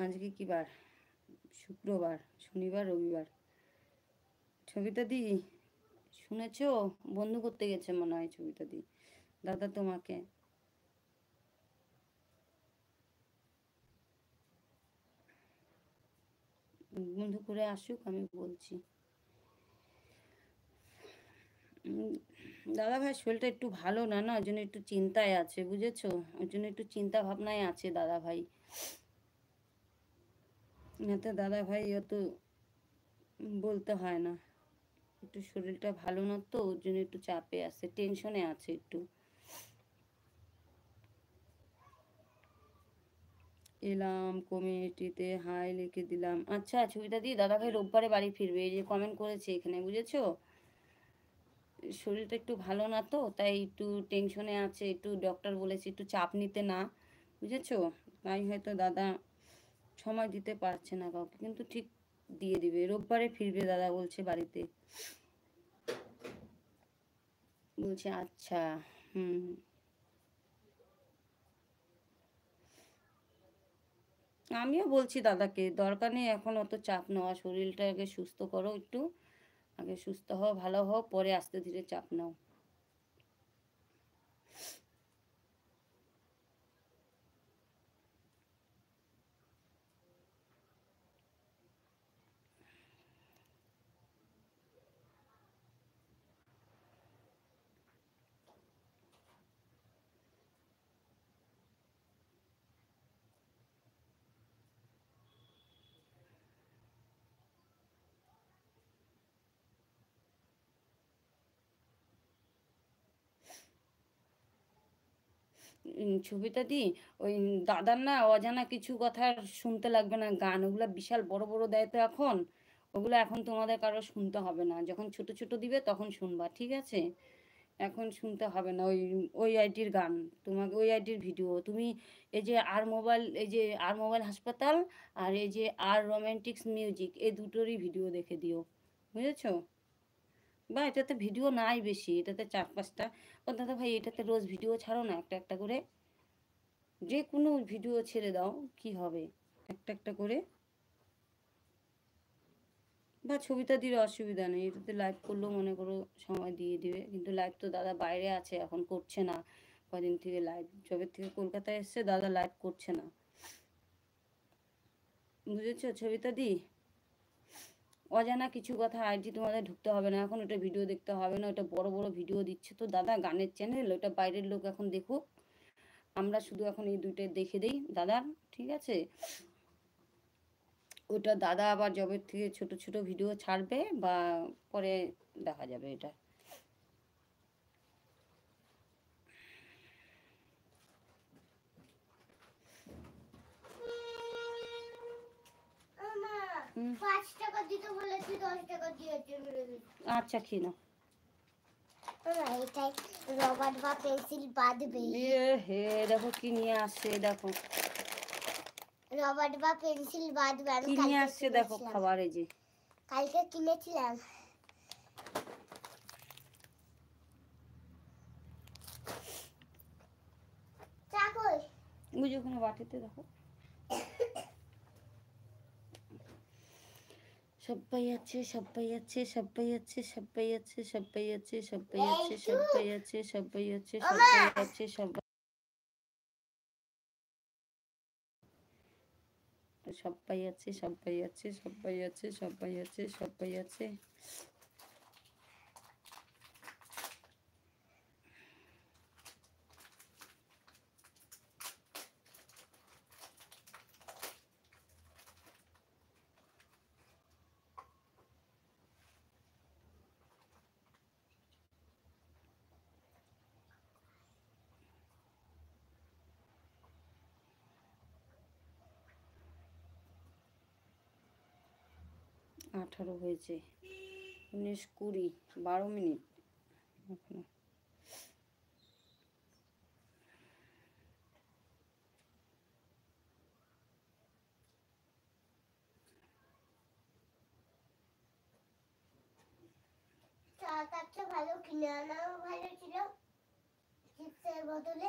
আজকে কি বার? শুক্রবার, শনিবার, রবিবার। ছবিটা দি শুনেছ? বন্ধু করতে গেছে মনে হয় ছবিটা দি দাদা তোমাকে। বন্ধু করে আসুক, আমি বলছি। দাদা ভাইয়ের শরীরটা একটু ভালো না, না ওই জন্য একটু চিন্তায় আছে, বুঝেছো? ওই জন্য একটু চিন্তা ভাবনায় আছে দাদা ভাই। এতে দাদা ভাই অত বলতে হয় না, একটু শরীরটা ভালো না তো ওর জন্য একটু চাপে আছে, টেনশনে আছে একটু। এলাম কমিউনিটিতে হাই লিখে দিলাম। আচ্ছা ছবিটা দিয়ে দাদা ভাই রোববারে বাড়ি ফিরবে, এই যে কমেন্ট করেছে এখানে, বুঝেছো? শরীরটা একটু ভালো না তো তাই একটু টেনশনে আছে, একটু ডক্টর বলেছে একটু চাপ নিতে না, বুঝেছো? তাই হয়তো দাদা সময় দিতে পারছে না কাউকে, কিন্তু ঠিক দিয়ে দিবে, রোববারে ফিরবে দাদা বলছে বাড়িতে, বলছে আচ্ছা। হুম। আমিও বলছি দাদাকে দরকার নেই এখন অত চাপ নেওয়া, শরীরটা আগে সুস্থ করো একটু, আগে সুস্থ হও, ভালো হও, পরে আস্তে ধীরে চাপ নাও। ছবিটা দি ওই দাদার না অজানা কিছু কথা আর শুনতে লাগবে না, গান ওগুলা বিশাল বড় বড় দেয় তো এখন, ওগুলো এখন তোমাদের কারো শুনতে হবে না, যখন ছোট ছোট দিবে তখন শুনবা, ঠিক আছে? এখন শুনতে হবে না ওই ওই আইটির গান, তোমাকে ওই আইটির ভিডিও তুমি এই যে আর মোবাইল, এই যে আর মোবাইল হাসপাতাল আর এই যে আর রোমান্টিক্স মিউজিক, এই দুটোরই ভিডিও দেখে দিও, বুঝেছো? বা এটাতে ভিডিও নাই বেশি, এটাতে 4-5টা। ও দাদা ভাই এটাতে রোজ ভিডিও ছাড়ো না, একটা একটা করে, যে কোনো ভিডিও ছেড়ে দাও, কি হবে, একটা একটা করে। বা ছবিটা দিলে অসুবিধা নেই, এটাতে লাইভ করলেও মনে করো সময় দিয়ে দিবে, কিন্তু লাইভ তো দাদা বাইরে আছে এখন, করছে না কদিন থেকে লাইভ, যবে থেকে কলকাতায় এসছে দাদা লাইভ করছে না, বুঝেছো? ছবিটা দি অজানা কিছু কথা আইডি তোমাদের ঢুকতে হবে না এখন, ওটা ভিডিও দেখতে হবে না, ওটা বড় বড় ভিডিও দিচ্ছে তো দাদা, গানের চ্যানেল, ওটা বাইরের লোক এখন দেখুক, আমরা শুধু এখন এই দুইটা দেখে দেই দাদার, ঠিক আছে? ওটা দাদা আবার জবের থেকে ছোট ছোট ভিডিও ছাড়বে, বা পরে দেখা যাবে এটা। হুম। 5 টাকা দিতে বলেছি, 10 টাকা দিয়েছে। আচ্ছা খেয়ে নাও। এটাই রবার বা পেন্সিল বাঁধবে। এ হে দেখো কি নিয়ে আসছে, দেখো রবার বা পেন্সিল বাঁধবে। আমি কি নিয়ে কালকে আসছে দেখো খাবার, এই যে কালকে কিনেছিলাম। চাকই ওই যে ওখানে বাটিতে দেখো, সবাই আছে সবাই আছে সবাই আছে সবাই আছে সবাই আছে সবাই আছে সবাই আছে সবাই আছে সবাই আছে সবাই, সবাই আছে সবাই আছে সবাই আছে সবাই আছে সবাই আছে। 18 হয়েছে, 19, 20, 12 মিনিট এখনো। চা তার চেয়ে ভালো কিনে আনাও ভালো ছিল চিপসের বদলে।